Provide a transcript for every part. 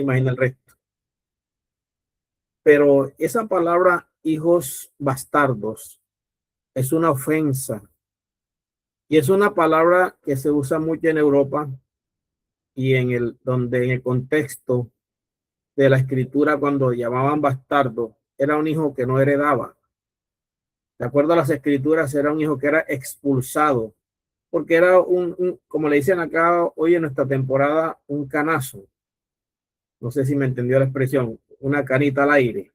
imagina el resto. Pero esa palabra hijos bastardos es una ofensa y es una palabra que se usa mucho en Europa y en el contexto de la escritura, cuando llamaban bastardo, era un hijo que no heredaba. De acuerdo a las escrituras, era un hijo que era expulsado, porque era como le dicen acá hoy en nuestra temporada, un canazo. No sé si me entendió la expresión, una canita al aire.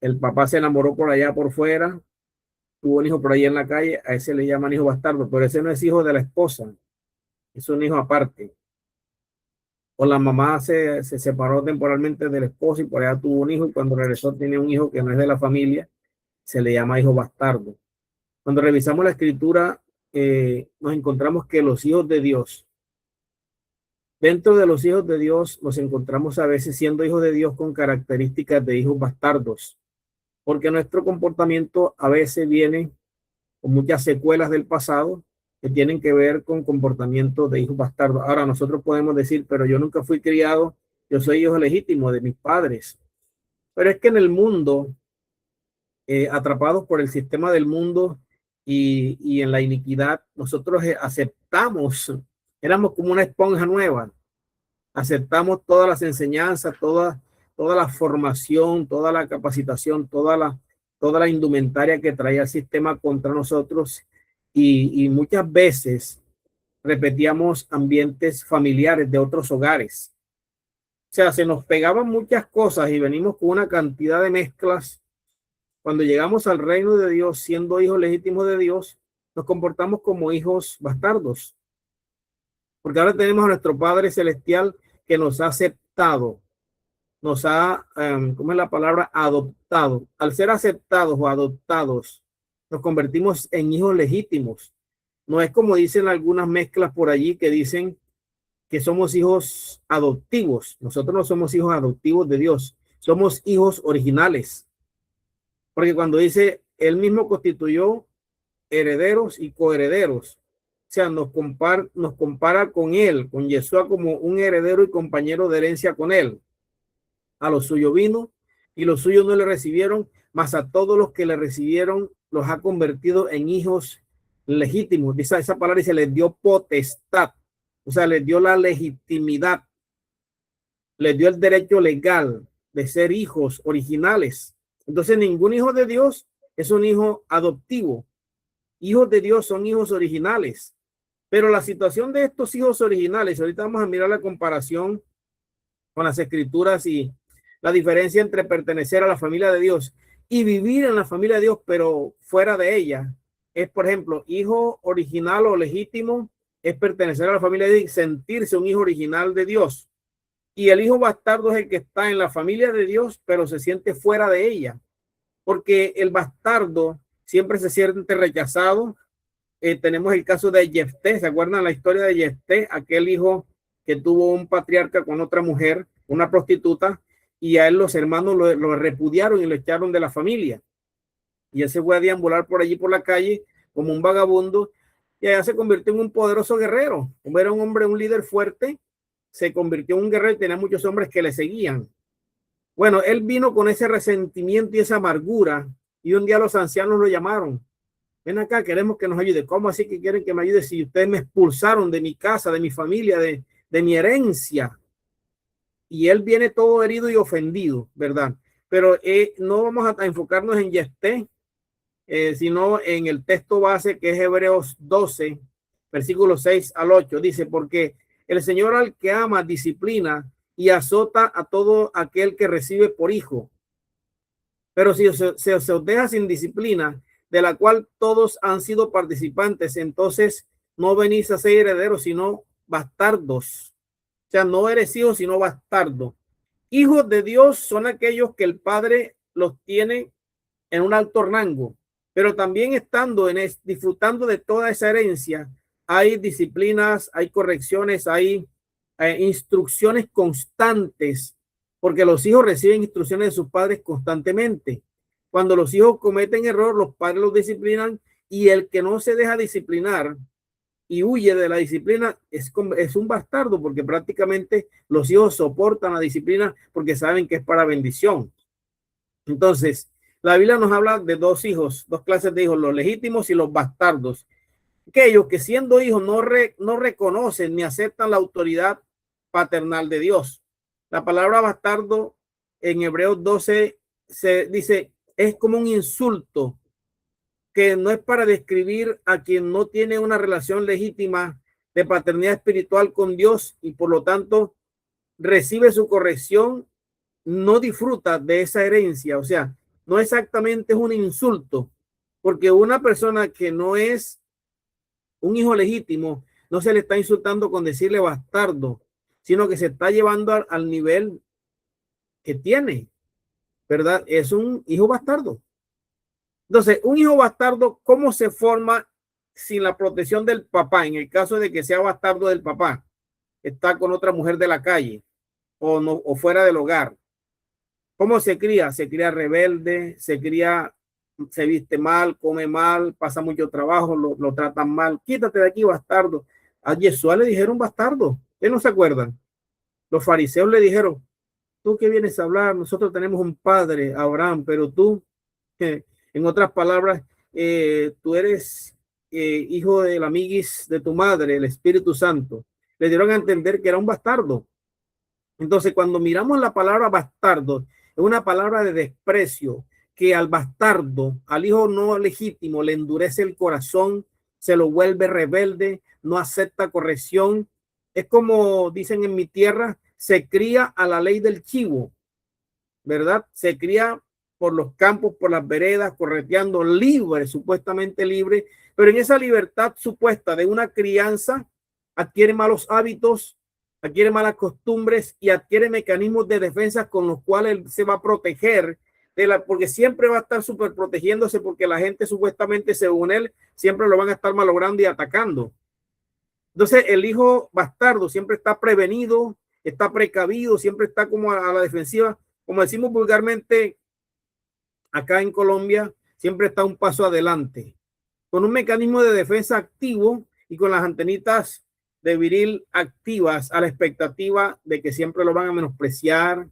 El papá se enamoró por allá por fuera, tuvo un hijo por ahí en la calle, a ese le llaman hijo bastardo, pero ese no es hijo de la esposa, es un hijo aparte. O la mamá se separó temporalmente del esposo y por allá tuvo un hijo, y cuando regresó tenía un hijo que no es de la familia, se le llama hijo bastardo. Cuando revisamos la escritura, nos encontramos que los hijos de Dios, dentro de los hijos de Dios, nos encontramos a veces siendo hijos de Dios con características de hijos bastardos, porque nuestro comportamiento a veces viene con muchas secuelas del pasado que tienen que ver con comportamientos de hijos bastardos. Ahora nosotros podemos decir, pero yo nunca fui criado, yo soy hijo legítimo de mis padres. Pero es que en el mundo, atrapados por el sistema del mundo y en la iniquidad, nosotros aceptamos, éramos como una esponja nueva, aceptamos todas las enseñanzas, toda la formación, toda la capacitación, toda la indumentaria que traía el sistema contra nosotros y muchas veces repetíamos ambientes familiares de otros hogares. O sea, se nos pegaban muchas cosas y venimos con una cantidad de mezclas. Cuando llegamos al reino de Dios, siendo hijos legítimos de Dios, nos comportamos como hijos bastardos. Porque ahora tenemos a nuestro Padre Celestial que nos ha aceptado, nos ha, ¿cómo es la palabra? Adoptado. Al ser aceptados o adoptados, nos convertimos en hijos legítimos. No es como dicen algunas mezclas por allí que dicen que somos hijos adoptivos. Nosotros no somos hijos adoptivos de Dios, somos hijos originales. Porque cuando dice, él mismo constituyó herederos y coherederos, o sea, nos compara con él, con Yeshua, como un heredero y compañero de herencia con él. A los suyos vino y los suyos no le recibieron, mas a todos los que le recibieron los ha convertido en hijos legítimos. Dice esa palabra y se les dio potestad, o sea, les dio la legitimidad, les dio el derecho legal de ser hijos originales. Entonces, ningún hijo de Dios es un hijo adoptivo. Hijos de Dios son hijos originales. Pero la situación de estos hijos originales, ahorita vamos a mirar la comparación con las escrituras y la diferencia entre pertenecer a la familia de Dios y vivir en la familia de Dios, pero fuera de ella. Es, por ejemplo, hijo original o legítimo es pertenecer a la familia de Dios y sentirse un hijo original de Dios. Y el hijo bastardo es el que está en la familia de Dios, pero se siente fuera de ella. Porque el bastardo siempre se siente rechazado. Tenemos el caso de Jefté. ¿Se acuerdan la historia de Jefté? Aquel hijo que tuvo un patriarca con otra mujer, una prostituta, y a él los hermanos lo repudiaron y lo echaron de la familia. Y él se fue a deambular por allí por la calle como un vagabundo y allá se convirtió en un poderoso guerrero. Como era un hombre, un líder fuerte, se convirtió en un guerrero y tenía muchos hombres que le seguían. Bueno, él vino con ese resentimiento y esa amargura y un día los ancianos lo llamaron. Ven acá, queremos que nos ayude. ¿Cómo así que quieren que me ayude si ustedes me expulsaron de mi casa, de mi familia, de mi herencia? Y él viene todo herido y ofendido, ¿verdad? Pero no vamos a enfocarnos en Jefté, sino en el texto base que es Hebreos 12, versículos 6 al 8. Dice, porque el Señor al que ama disciplina y azota a todo aquel que recibe por hijo. Pero si se os deja sin disciplina, de la cual todos han sido participantes, entonces no venís a ser herederos, sino bastardos. O sea, no eres hijo, sino bastardo. Hijos de Dios son aquellos que el Padre los tiene en un alto rango, pero también estando disfrutando de toda esa herencia, hay disciplinas, hay correcciones, hay instrucciones constantes, porque los hijos reciben instrucciones de sus padres constantemente. Cuando los hijos cometen error, los padres los disciplinan y el que no se deja disciplinar y huye de la disciplina es un bastardo, porque prácticamente los hijos soportan la disciplina porque saben que es para bendición. Entonces, la Biblia nos habla de dos hijos, dos clases de hijos, los legítimos y los bastardos. Aquellos que siendo hijos no reconocen ni aceptan la autoridad paternal de Dios. La palabra bastardo en Hebreos 12 se dice, es como un insulto que no es para describir a quien no tiene una relación legítima de paternidad espiritual con Dios y por lo tanto recibe su corrección, no disfruta de esa herencia. O sea, no exactamente es un insulto, porque una persona que no es un hijo legítimo, no se le está insultando con decirle bastardo, sino que se está llevando al nivel que tiene, ¿verdad? Es un hijo bastardo. Entonces, un hijo bastardo, ¿cómo se forma sin la protección del papá? En el caso de que sea bastardo del papá, está con otra mujer de la calle o, no, o fuera del hogar. ¿Cómo se cría? Se cría rebelde, se viste mal, come mal, pasa mucho trabajo, lo tratan mal. Quítate de aquí, bastardo. A Yeshua le dijeron bastardo. ¿Ustedes no se acuerdan? Los fariseos le dijeron, ¿tú qué vienes a hablar? Nosotros tenemos un padre, Abraham, pero tú, en otras palabras, tú eres hijo del amiguis de tu madre, el Espíritu Santo. Le dieron a entender que era un bastardo. Entonces, cuando miramos la palabra bastardo, es una palabra de desprecio, que al bastardo, al hijo no legítimo, le endurece el corazón, se lo vuelve rebelde, no acepta corrección. Es como dicen en mi tierra, se cría a la ley del chivo, ¿verdad? Se cría por los campos, por las veredas, correteando libre, supuestamente libre, pero en esa libertad supuesta de una crianza adquiere malos hábitos, adquiere malas costumbres y adquiere mecanismos de defensa con los cuales él se va a proteger porque siempre va a estar súper protegiéndose, porque la gente supuestamente según él siempre lo van a estar malogrando y atacando. Entonces el hijo bastardo siempre está prevenido, está precavido, siempre está como a la defensiva, como decimos vulgarmente acá en Colombia, siempre está un paso adelante, con un mecanismo de defensa activo y con las antenitas de viril activas a la expectativa de que siempre lo van a menospreciar,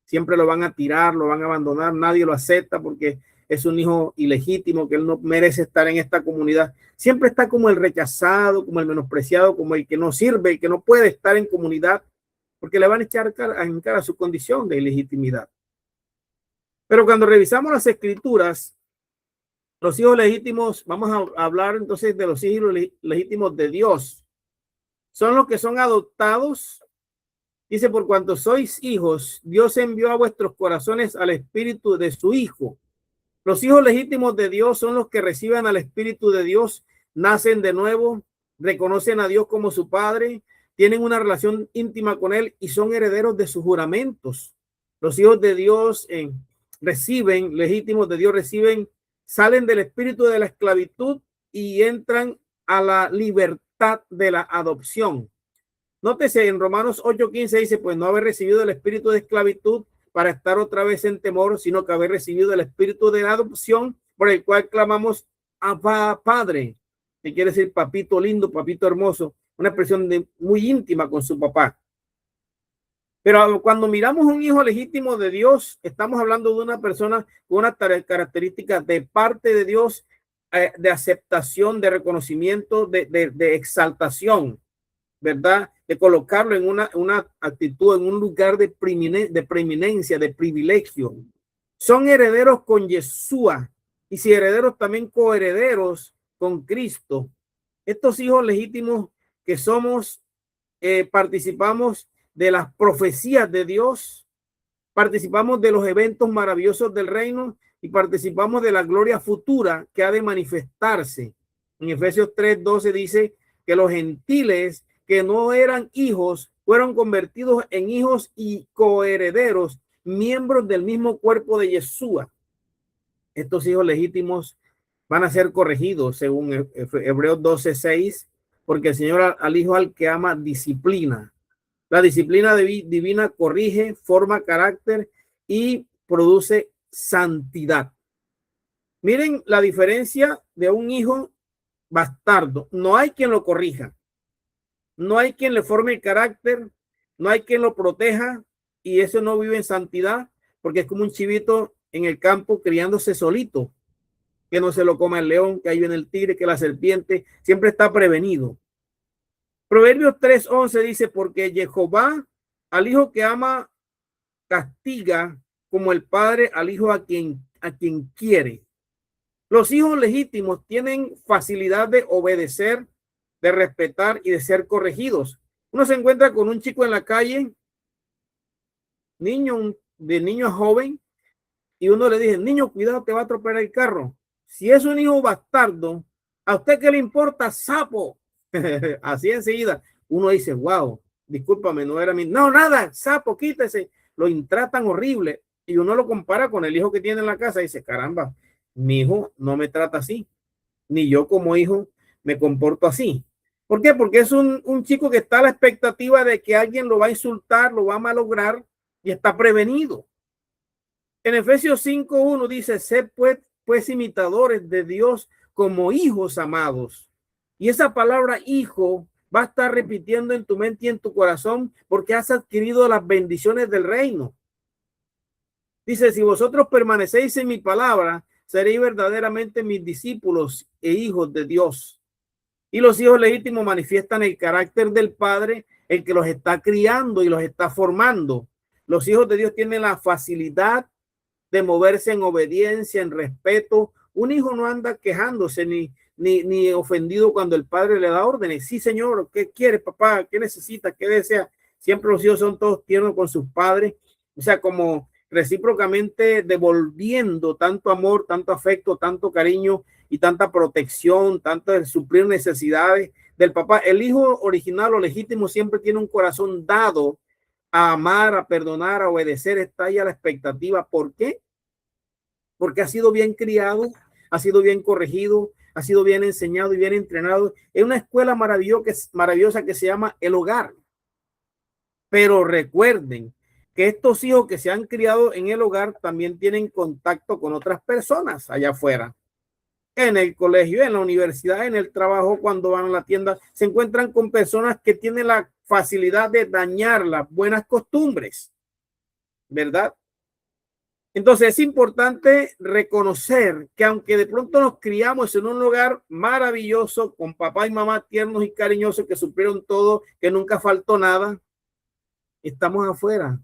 siempre lo van a tirar, lo van a abandonar, nadie lo acepta porque es un hijo ilegítimo, que él no merece estar en esta comunidad. Siempre está como el rechazado, como el menospreciado, como el que no sirve, el que no puede estar en comunidad, porque le van a echar en cara su condición de ilegitimidad. Pero cuando revisamos las escrituras, los hijos legítimos, vamos a hablar entonces de los hijos legítimos de Dios. Son los que son adoptados. Dice, por cuanto sois hijos, Dios envió a vuestros corazones al espíritu de su Hijo. Los hijos legítimos de Dios son los que reciben al Espíritu de Dios, nacen de nuevo, reconocen a Dios como su Padre, tienen una relación íntima con Él y son herederos de sus juramentos. Los hijos de Dios reciben, legítimos de Dios reciben, salen del espíritu de la esclavitud y entran a la libertad de la adopción. Nótese en Romanos 8:15 dice, pues no haber recibido el espíritu de esclavitud para estar otra vez en temor, sino que haber recibido el espíritu de la adopción por el cual clamamos Abba, Padre, que quiere decir papito lindo, papito hermoso, una expresión muy íntima con su papá. Pero cuando miramos un hijo legítimo de Dios, estamos hablando de una persona con una característica de parte de Dios, de aceptación, de reconocimiento, de exaltación, ¿verdad? De colocarlo en una actitud, en un lugar de preeminencia, de privilegio. Son herederos con Yeshua y si herederos también coherederos con Cristo. Estos hijos legítimos que somos, participamos de las profecías de Dios, participamos de los eventos maravillosos del reino y participamos de la gloria futura que ha de manifestarse. En Efesios 3:12 dice que los gentiles que no eran hijos fueron convertidos en hijos y coherederos, miembros del mismo cuerpo de Yeshua. Estos hijos legítimos van a ser corregidos según Hebreos 12:6, porque el Señor al hijo al que ama disciplina. La disciplina divina corrige, forma carácter y produce santidad. Miren la diferencia de un hijo bastardo. No hay quien lo corrija. no hay quien le forme el carácter, no hay quien lo proteja y eso no vive en santidad porque es como un chivito en el campo criándose solito, que no se lo coma el león, que ahí viene el tigre, que la serpiente, siempre está prevenido. Proverbios 3:11 dice, porque Jehová al hijo que ama castiga como el padre al hijo a quien quiere. Los hijos legítimos tienen facilidad de obedecer, de respetar y de ser corregidos. Uno se encuentra con un chico en la calle, de niño a joven, y uno le dice, niño, cuidado, te va a atropellar el carro. Si es un hijo bastardo, ¿a usted qué le importa, sapo? Así enseguida, uno dice, wow, discúlpame, no era mi, no, nada, sapo, quítese. Lo tratan horrible y uno lo compara con el hijo que tiene en la casa y dice, caramba, mi hijo no me trata así, ni yo como hijo me comporto así. ¿Por qué? Porque es un chico que está a la expectativa de que alguien lo va a insultar, lo va a malograr y está prevenido. En Efesios 5:1 dice, sed pues imitadores de Dios como hijos amados. Y esa palabra hijo va a estar repitiendo en tu mente y en tu corazón porque has adquirido las bendiciones del reino. Dice, si vosotros permanecéis en mi palabra, seréis verdaderamente mis discípulos e hijos de Dios. Y los hijos legítimos manifiestan el carácter del Padre, el que los está criando y los está formando. Los hijos de Dios tienen la facilidad de moverse en obediencia, en respeto. Un hijo no anda quejándose ni ofendido cuando el padre le da órdenes. Sí, señor, ¿qué quiere, papá? ¿Qué necesita? ¿Qué desea? Siempre los hijos son todos tiernos con sus padres. O sea, como recíprocamente devolviendo tanto amor, tanto afecto, tanto cariño y tanta protección, tanto de suplir necesidades del papá. El hijo original o legítimo siempre tiene un corazón dado a amar, a perdonar, a obedecer, está ahí a la expectativa. ¿Por qué? Porque ha sido bien criado, ha sido bien corregido, ha sido bien enseñado y bien entrenado en una escuela maravillosa que se llama el hogar. Pero recuerden que estos hijos que se han criado en el hogar también tienen contacto con otras personas allá afuera. En el colegio, en la universidad, en el trabajo, cuando van a la tienda, se encuentran con personas que tienen la facilidad de dañar las buenas costumbres, ¿verdad? Entonces es importante reconocer que aunque de pronto nos criamos en un lugar maravilloso, con papá y mamá tiernos y cariñosos que supieron todo, que nunca faltó nada, estamos afuera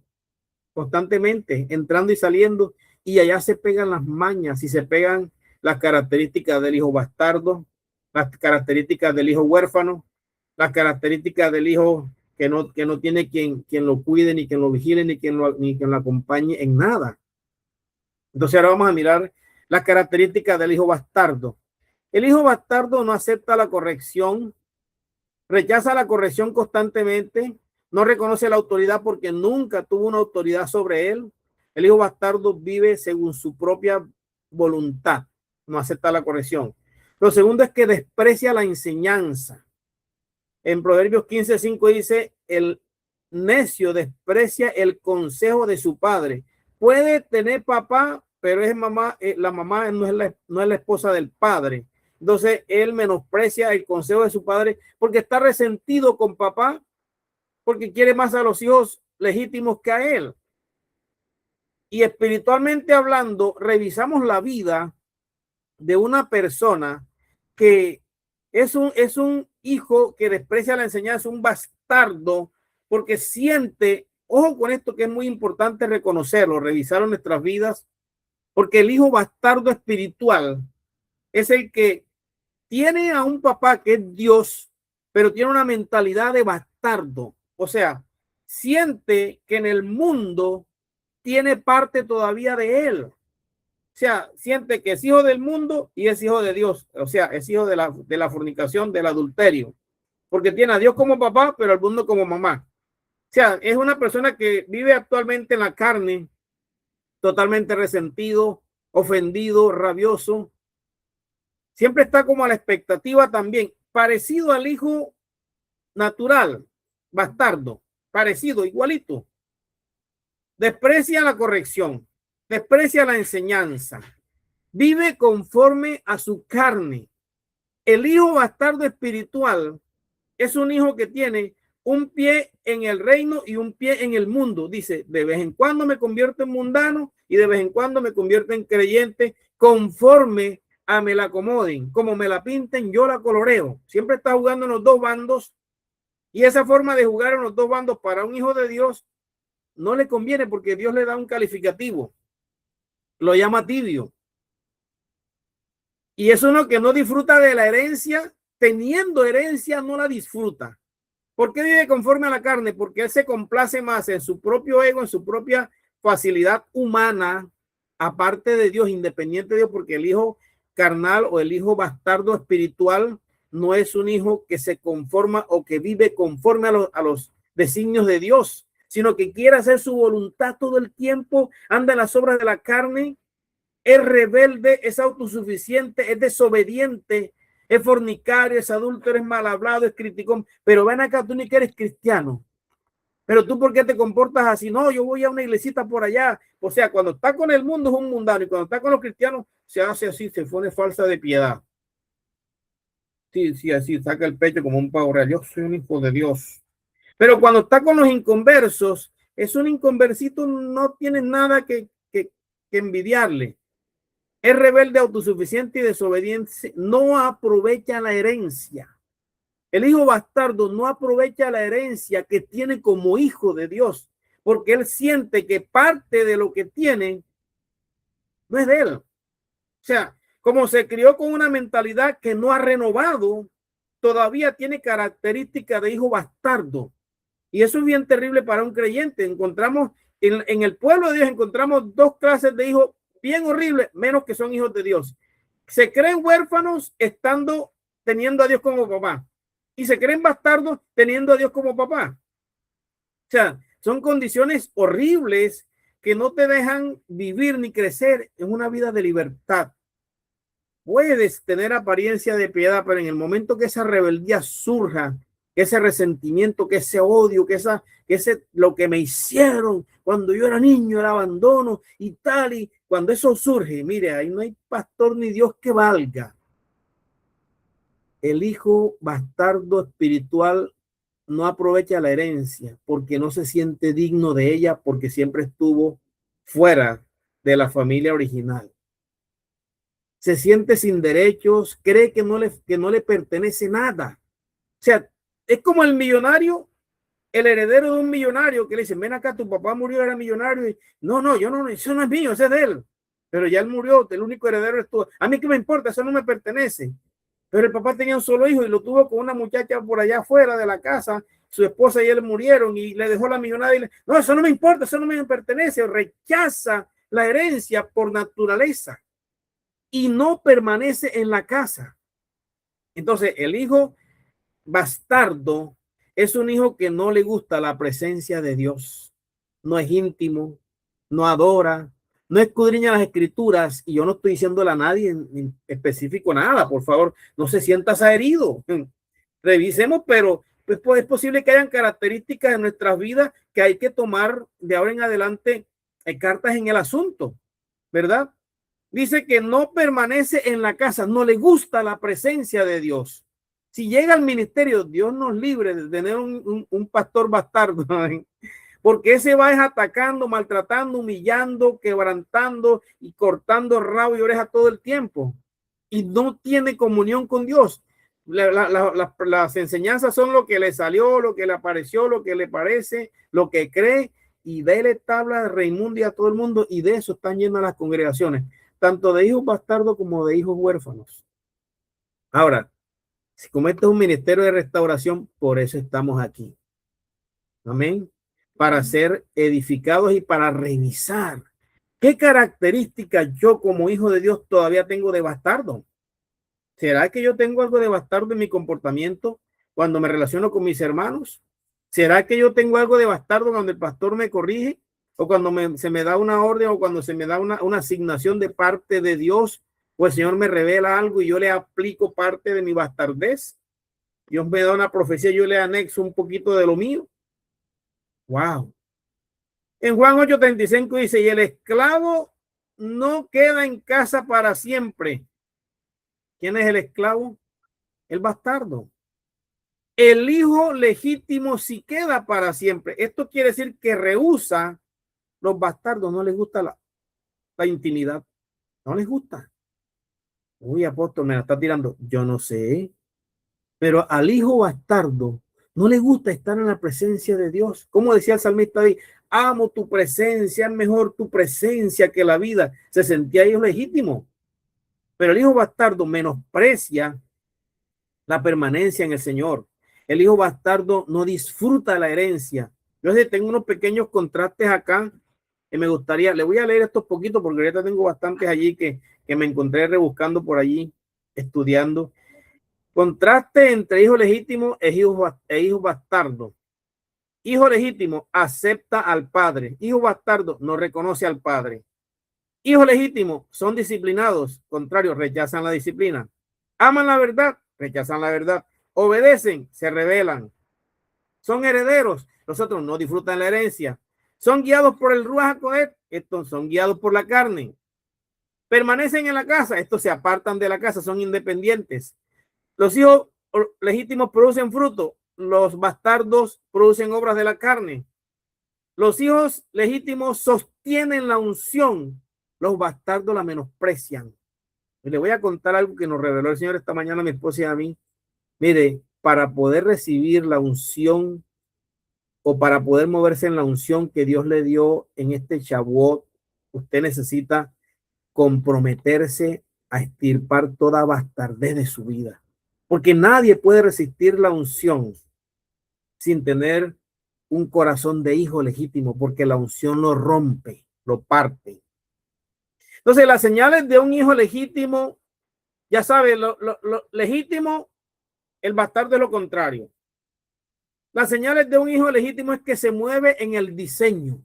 constantemente, entrando y saliendo, y allá se pegan las mañas y se pegan las características del hijo bastardo, las características del hijo huérfano, las características del hijo que no tiene quien lo cuide, ni quien lo vigile, ni quien lo acompañe en nada. Entonces ahora vamos a mirar las características del hijo bastardo. El hijo bastardo no acepta la corrección, rechaza la corrección constantemente, no reconoce la autoridad porque nunca tuvo una autoridad sobre él. El hijo bastardo vive según su propia voluntad, no acepta la corrección. Lo segundo es que desprecia la enseñanza. En Proverbios 15:5 dice, el necio desprecia el consejo de su padre. Puede tener papá, pero es mamá, la mamá no es la esposa del padre. Entonces él menosprecia el consejo de su padre porque está resentido con papá, porque quiere más a los hijos legítimos que a él. Y espiritualmente hablando, revisamos la vida de una persona que es un hijo que desprecia la enseñanza, un bastardo, porque siente, ojo con esto que es muy importante reconocerlo, revisar nuestras vidas, porque el hijo bastardo espiritual es el que tiene a un papá que es Dios, pero tiene una mentalidad de bastardo. O sea, siente que en el mundo tiene parte todavía de él. O sea, siente que es hijo del mundo y es hijo de Dios. O sea, es hijo de la fornicación, del adulterio. Porque tiene a Dios como papá, pero al mundo como mamá. O sea, es una persona que vive actualmente en la carne, totalmente resentido, ofendido, rabioso. Siempre está como a la expectativa también, parecido al hijo natural, bastardo, parecido, igualito. Desprecia la corrección, desprecia la enseñanza, vive conforme a su carne. El hijo bastardo espiritual es un hijo que tiene un pie en el reino y un pie en el mundo. Dice, de vez en cuando me convierto en mundano y de vez en cuando me convierto en creyente conforme a me la acomoden. Como me la pinten, yo la coloreo. Siempre está jugando en los dos bandos, y esa forma de jugar en los dos bandos para un hijo de Dios no le conviene, porque Dios le da un calificativo. Lo llama tibio. Y es uno que no disfruta de la herencia. Teniendo herencia, no la disfruta. ¿Por qué vive conforme a la carne? Porque él se complace más en su propio ego, en su propia facilidad humana, aparte de Dios, independiente de Dios, porque el hijo carnal o el hijo bastardo espiritual no es un hijo que se conforma o que vive conforme a los designios de Dios, sino que quiere hacer su voluntad todo el tiempo, anda en las obras de la carne, es rebelde, es autosuficiente, es desobediente, es fornicario, es adúltero, es mal hablado, es criticón. Pero ven acá, tú ni que eres cristiano. Pero tú, ¿por qué te comportas así? No, yo voy a una iglesita por allá. O sea, cuando está con el mundo es un mundano, y cuando está con los cristianos se hace así, se pone falsa de piedad. Sí, sí, así, saca el pecho como un pavo real. Yo soy un hijo de Dios. Pero cuando está con los inconversos, es un inconversito, no tiene nada que envidiarle. Es rebelde, autosuficiente y desobediente. No aprovecha la herencia. El hijo bastardo no aprovecha la herencia que tiene como hijo de Dios, porque él siente que parte de lo que tiene no es de él. O sea, como se crió con una mentalidad que no ha renovado, todavía tiene características de hijo bastardo. Y eso es bien terrible para un creyente. Encontramos en el pueblo de Dios, encontramos dos clases de hijos bien horribles, menos que son hijos de Dios. Se creen huérfanos teniendo a Dios como papá, y se creen bastardos teniendo a Dios como papá. O sea, son condiciones horribles que no te dejan vivir ni crecer en una vida de libertad. Puedes tener apariencia de piedad, pero en el momento que esa rebeldía surja, que ese resentimiento, que ese odio, que ese lo que me hicieron cuando yo era niño, el abandono y tal, y cuando eso surge, mire, ahí no hay pastor ni Dios que valga. El hijo bastardo espiritual no aprovecha la herencia porque no se siente digno de ella, porque siempre estuvo fuera de la familia original. Se siente sin derechos, cree que no le pertenece nada. O sea, es como el millonario, el heredero de un millonario que le dice, ven acá, tu papá murió, era millonario. Y, no, yo no, eso no es mío, eso es de él. Pero ya él murió, el único heredero es tú. A mí qué me importa, eso no me pertenece. Pero el papá tenía un solo hijo y lo tuvo con una muchacha por allá afuera de la casa. Su esposa y él murieron y le dejó la millonada. No, eso no me importa, eso no me pertenece. Rechaza la herencia por naturaleza y no permanece en la casa. Entonces, el hijo bastardo es un hijo que no le gusta la presencia de Dios. No es íntimo, no adora, no escudriña las escrituras. Y yo no estoy diciéndole a nadie en específico nada. Por favor, no se sienta herido. Revisemos, pero pues es posible que hayan características en nuestras vidas que hay que tomar de ahora en adelante cartas en el asunto, ¿verdad? Dice que no permanece en la casa, no le gusta la presencia de Dios. Si llega al ministerio, Dios nos libre de tener un pastor bastardo, ¿eh? Porque ese va atacando, maltratando, humillando, quebrantando y cortando rabo y oreja todo el tiempo. Y no tiene comunión con Dios. Las enseñanzas son lo que le salió, lo que le apareció, lo que le parece, lo que cree, y dele tabla de Raimundo a todo el mundo, y de eso están llenas las congregaciones, tanto de hijos bastardos como de hijos huérfanos. Ahora, si como este es un ministerio de restauración, por eso estamos aquí. Amén. Para ser edificados y para revisar qué características yo como hijo de Dios todavía tengo de bastardo. ¿Será que yo tengo algo de bastardo en mi comportamiento cuando me relaciono con mis hermanos? ¿Será que yo tengo algo de bastardo cuando el pastor me corrige? ¿O cuando se me da una orden, o cuando se me da una asignación de parte de Dios, o el Señor me revela algo y yo le aplico parte de mi bastardez? Dios me da una profecía y yo le anexo un poquito de lo mío. Wow. En Juan 8:35 dice, y el esclavo no queda en casa para siempre. ¿Quién es el esclavo? El bastardo. El hijo legítimo sí queda para siempre. Esto quiere decir que rehúsa los bastardos, no les gusta la intimidad, no les gusta. Uy, apóstol, me la está tirando. Yo no sé, pero al hijo bastardo no le gusta estar en la presencia de Dios. Como decía el salmista David, amo tu presencia, es mejor tu presencia que la vida. Se sentía hijo legítimo, pero el hijo bastardo menosprecia la permanencia en el Señor. El hijo bastardo no disfruta la herencia. Yo tengo unos pequeños contrastes acá que me gustaría, le voy a leer estos poquitos porque ahorita tengo bastantes allí que me encontré rebuscando por allí, estudiando. Contraste entre hijo legítimo e hijo bastardo. Hijo legítimo acepta al padre. Hijo bastardo no reconoce al padre. Hijo legítimo son disciplinados, contrario, rechazan la disciplina. Aman la verdad, rechazan la verdad. Obedecen, se rebelan. Son herederos, los otros no disfrutan la herencia. Son guiados por el Ruach HaKodesh, estos son guiados por la carne. Permanecen en la casa, estos se apartan de la casa, son independientes. Los hijos legítimos producen fruto, los bastardos producen obras de la carne. Los hijos legítimos sostienen la unción, los bastardos la menosprecian. Y le voy a contar algo que nos reveló el Señor esta mañana a mi esposa y a mí. Mire, para poder recibir la unción o para poder moverse en la unción que Dios le dio en este Shavuot, usted necesita comprometerse a extirpar toda bastardez de su vida. Porque nadie puede resistir la unción sin tener un corazón de hijo legítimo, porque la unción lo rompe, lo parte. Entonces, las señales de un hijo legítimo, ya sabe, lo legítimo, el bastardo es lo contrario. Las señales de un hijo legítimo es que se mueve en el diseño.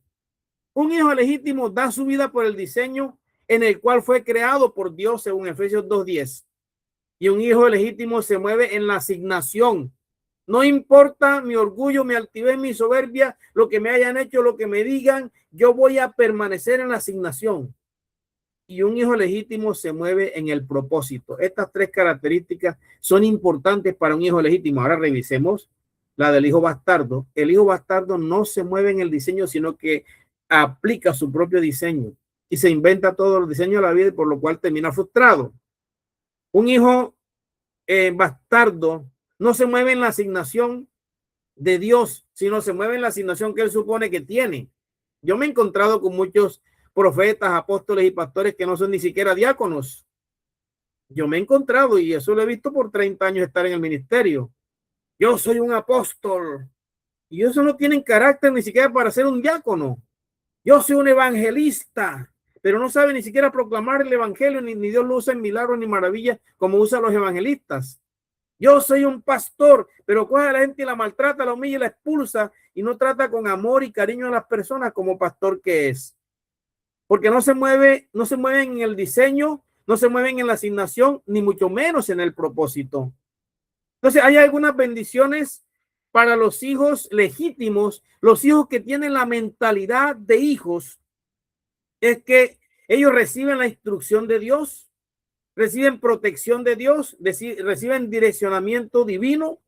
Un hijo legítimo da su vida por el diseño en el cual fue creado por Dios, según Efesios 2:10. Y un hijo legítimo se mueve en la asignación. No importa mi orgullo, mi altivez, mi soberbia, lo que me hayan hecho, lo que me digan, yo voy a permanecer en la asignación. Y un hijo legítimo se mueve en el propósito. Estas tres características son importantes para un hijo legítimo. Ahora revisemos la del hijo bastardo. El hijo bastardo no se mueve en el diseño, sino que aplica su propio diseño y se inventa todo el diseño de la vida, por lo cual termina frustrado. Un hijo bastardo no se mueve en la asignación de Dios, sino se mueve en la asignación que él supone que tiene. Yo me he encontrado con muchos profetas, apóstoles y pastores que no son ni siquiera diáconos. Yo me he encontrado, y eso lo he visto por 30 años estar en el ministerio. Yo soy un apóstol, y eso no tienen carácter ni siquiera para ser un diácono. Yo soy un evangelista, pero no sabe ni siquiera proclamar el evangelio, ni Dios lo usa en milagros ni maravillas como usan los evangelistas. Yo soy un pastor, pero coge a la gente y la maltrata, la humilla y la expulsa y no trata con amor y cariño a las personas como pastor que es. Porque no se mueven en el diseño, no se mueven en la asignación, ni mucho menos en el propósito. Entonces hay algunas bendiciones para los hijos legítimos, los hijos que tienen la mentalidad de hijos, es que ellos reciben la instrucción de Dios, reciben protección de Dios, reciben direccionamiento divino,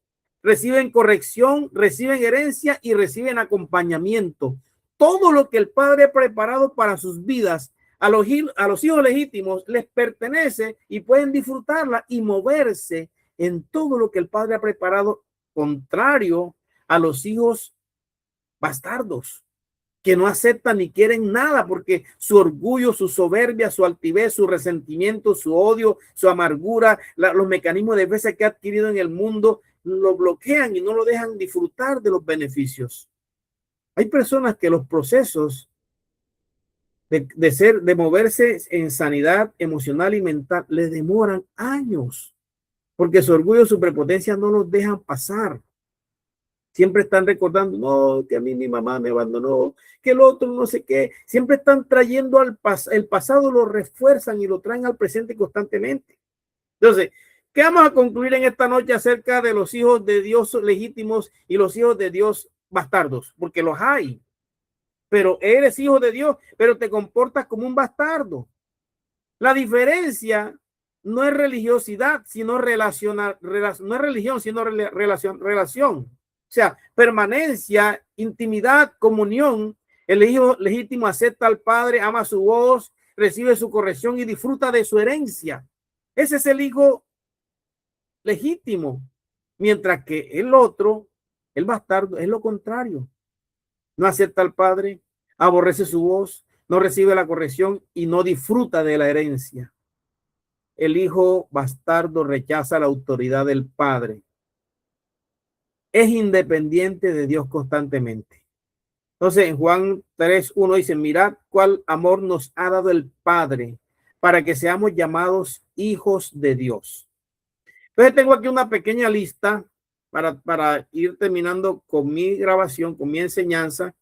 reciben corrección, reciben herencia y reciben acompañamiento. Todo lo que el Padre ha preparado para sus vidas, a los hijos legítimos les pertenece y pueden disfrutarla y moverse en todo lo que el Padre ha preparado, contrario a los hijos bastardos, que no aceptan ni quieren nada porque su orgullo, su soberbia, su altivez, su resentimiento, su odio, su amargura, los mecanismos de defensa que ha adquirido en el mundo lo bloquean y no lo dejan disfrutar de los beneficios. Hay personas que los procesos de moverse en sanidad emocional y mental les demoran años porque su orgullo, su prepotencia no los dejan pasar. Siempre están recordando, no, que a mí mi mamá me abandonó, que el otro no sé qué. Siempre están trayendo el pasado, lo refuerzan y lo traen al presente constantemente. Entonces, ¿qué vamos a concluir en esta noche acerca de los hijos de Dios legítimos y los hijos de Dios bastardos? Porque los hay. Pero eres hijo de Dios, pero te comportas como un bastardo. La diferencia no es religiosidad, sino no es religión, sino relación. O sea, permanencia, intimidad, comunión. El hijo legítimo acepta al padre, ama su voz, recibe su corrección y disfruta de su herencia. Ese es el hijo legítimo. Mientras que el otro, el bastardo, es lo contrario. No acepta al padre, aborrece su voz, no recibe la corrección y no disfruta de la herencia. El hijo bastardo rechaza la autoridad del padre. Es independiente de Dios constantemente. Entonces, en Juan 3:1 dice, mirad cuál amor nos ha dado el Padre para que seamos llamados hijos de Dios. Entonces, tengo aquí una pequeña lista para ir terminando con mi grabación, con mi enseñanza,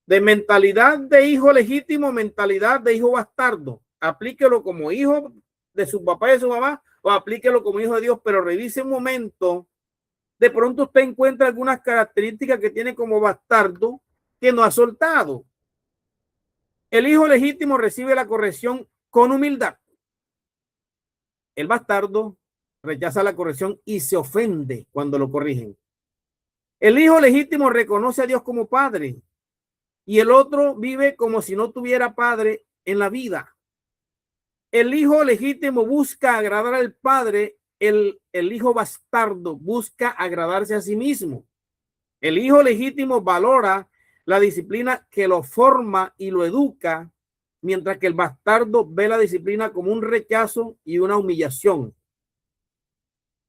de mentalidad de hijo legítimo, mentalidad de hijo bastardo. Aplíquelo como hijo de su papá y de su mamá o aplíquelo como hijo de Dios, pero revise un momento. De pronto usted encuentra algunas características que tiene como bastardo que no ha soltado. El hijo legítimo recibe la corrección con humildad. El bastardo rechaza la corrección y se ofende cuando lo corrigen. El hijo legítimo reconoce a Dios como padre y el otro vive como si no tuviera padre en la vida. El hijo legítimo busca agradar al padre, el hijo bastardo busca agradarse a sí mismo. El hijo legítimo valora la disciplina que lo forma y lo educa, mientras que el bastardo ve la disciplina como un rechazo y una humillación.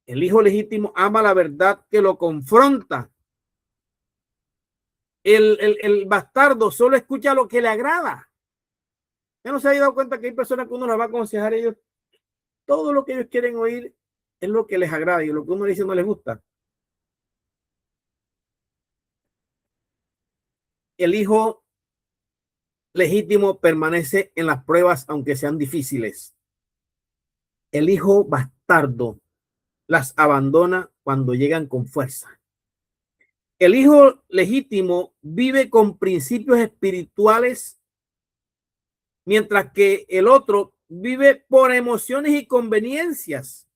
El hijo legítimo ama la verdad que lo confronta. El bastardo solo escucha lo que le agrada. ¿Ya no se ha dado cuenta que hay personas que uno les va a aconsejar a ellos? Todo lo que ellos quieren oír es lo que les agrada y lo que uno dice no les gusta. El hijo legítimo permanece en las pruebas aunque sean difíciles. El hijo bastardo las abandona cuando llegan con fuerza. El hijo legítimo vive con principios espirituales, mientras que el otro vive por emociones y conveniencias.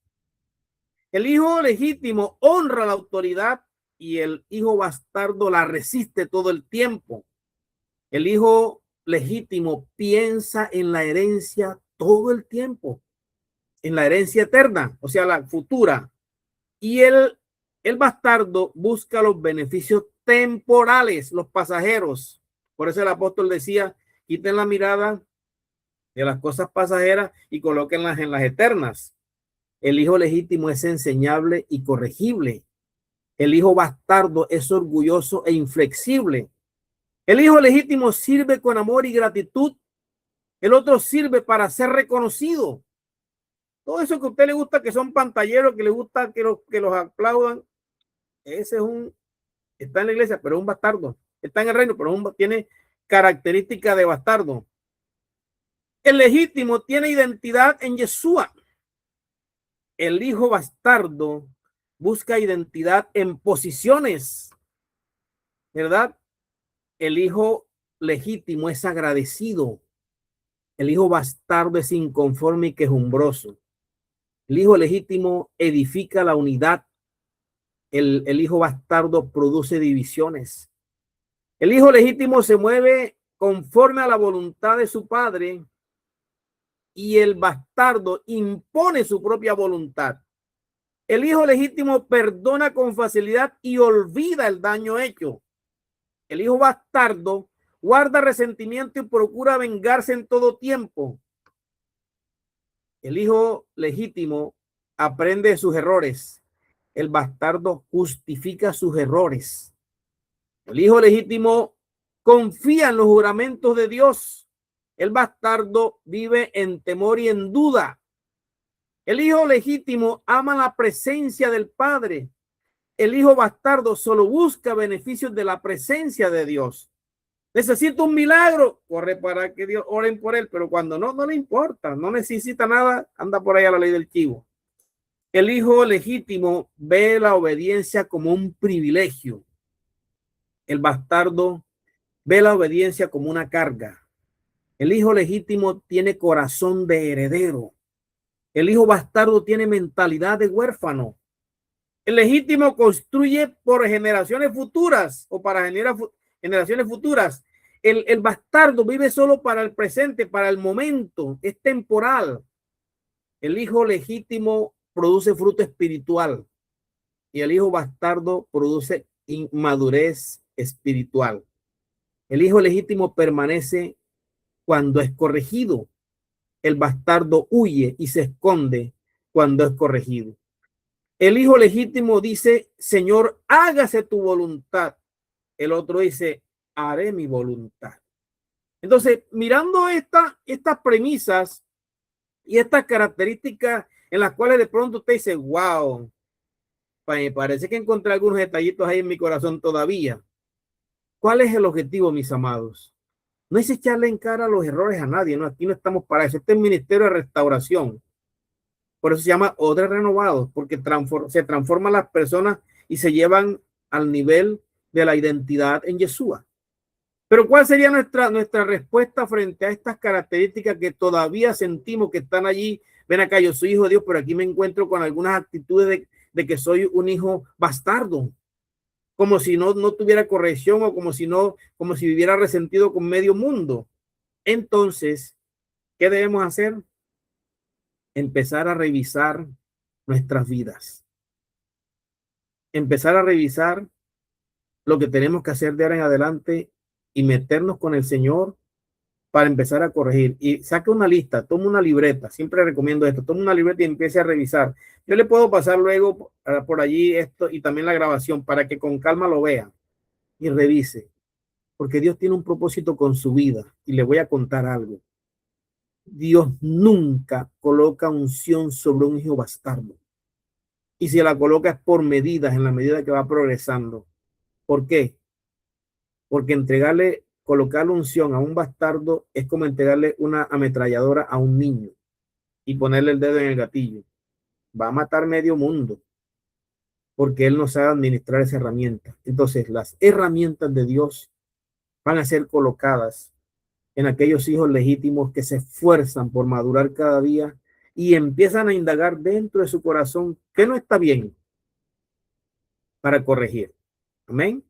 El hijo legítimo honra la autoridad y el hijo bastardo la resiste todo el tiempo. El hijo legítimo piensa en la herencia todo el tiempo, en la herencia eterna, o sea, la futura. Y el bastardo busca los beneficios temporales, los pasajeros. Por eso el apóstol decía, quiten la mirada de las cosas pasajeras y colóquenlas en las eternas. El hijo legítimo es enseñable y corregible. El hijo bastardo es orgulloso e inflexible. El hijo legítimo sirve con amor y gratitud. El otro sirve para ser reconocido. Todo eso que a usted le gusta, que son pantalleros, que le gusta que los aplaudan, ese es está en la iglesia, pero es un bastardo. Está en el reino, pero tiene características de bastardo. El legítimo tiene identidad en Yeshua. El hijo bastardo busca identidad en posiciones, ¿verdad? El hijo legítimo es agradecido. El hijo bastardo es inconforme y quejumbroso. El hijo legítimo edifica la unidad. El hijo bastardo produce divisiones. El hijo legítimo se mueve conforme a la voluntad de su padre y el bastardo impone su propia voluntad. El hijo legítimo perdona con facilidad y olvida el daño hecho. El hijo bastardo guarda resentimiento y procura vengarse en todo tiempo. El hijo legítimo aprende de sus errores. El bastardo justifica sus errores. El hijo legítimo confía en los juramentos de Dios. El bastardo vive en temor y en duda. El hijo legítimo ama la presencia del Padre. El hijo bastardo solo busca beneficios de la presencia de Dios. Necesita un milagro, corre para que Dios oren por él, pero cuando no le importa, no necesita nada, anda por ahí a la ley del chivo. El hijo legítimo ve la obediencia como un privilegio. El bastardo ve la obediencia como una carga. El hijo legítimo tiene corazón de heredero. El hijo bastardo tiene mentalidad de huérfano. El legítimo construye por generaciones futuras o para generaciones futuras. El bastardo vive solo para el presente, para el momento, es temporal. El hijo legítimo produce fruto espiritual y el hijo bastardo produce inmadurez espiritual. El hijo legítimo permanece cuando es corregido. El bastardo huye y se esconde cuando es corregido. El hijo legítimo dice, Señor, hágase tu voluntad. El otro dice, haré mi voluntad. Entonces, mirando estas premisas y estas características en las cuales de pronto usted dice, wow, me parece que encontré algunos detallitos ahí en mi corazón todavía. ¿Cuál es el objetivo, mis amados? No es echarle en cara los errores a nadie, ¿no? Aquí no estamos para eso. Este es el Ministerio de Restauración. Por eso se llama Odres Renovados, porque se transforman las personas y se llevan al nivel de la identidad en Yeshua. Pero ¿cuál sería nuestra respuesta frente a estas características que todavía sentimos que están allí? Ven acá, yo soy hijo de Dios, pero aquí me encuentro con algunas actitudes de que soy un hijo bastardo, como si no tuviera corrección o como si viviera resentido con medio mundo. Entonces, ¿qué debemos hacer? Empezar a revisar nuestras vidas. Empezar a revisar lo que tenemos que hacer de ahora en adelante y meternos con el Señor para empezar a corregir. Y saque una lista, tome una libreta, siempre recomiendo esto, tome una libreta y empiece a revisar. Yo le puedo pasar luego por allí esto y también la grabación para que con calma lo vea y revise, porque Dios tiene un propósito con su vida y le voy a contar algo. Dios nunca coloca unción sobre un hijo bastardo. Y si la coloca es por medidas, en la medida que va progresando. ¿Por qué? Porque colocarle unción a un bastardo es como entregarle una ametralladora a un niño y ponerle el dedo en el gatillo. Va a matar medio mundo porque él no sabe administrar esa herramienta. Entonces, las herramientas de Dios van a ser colocadas en aquellos hijos legítimos que se esfuerzan por madurar cada día y empiezan a indagar dentro de su corazón que no está bien para corregir. Amén.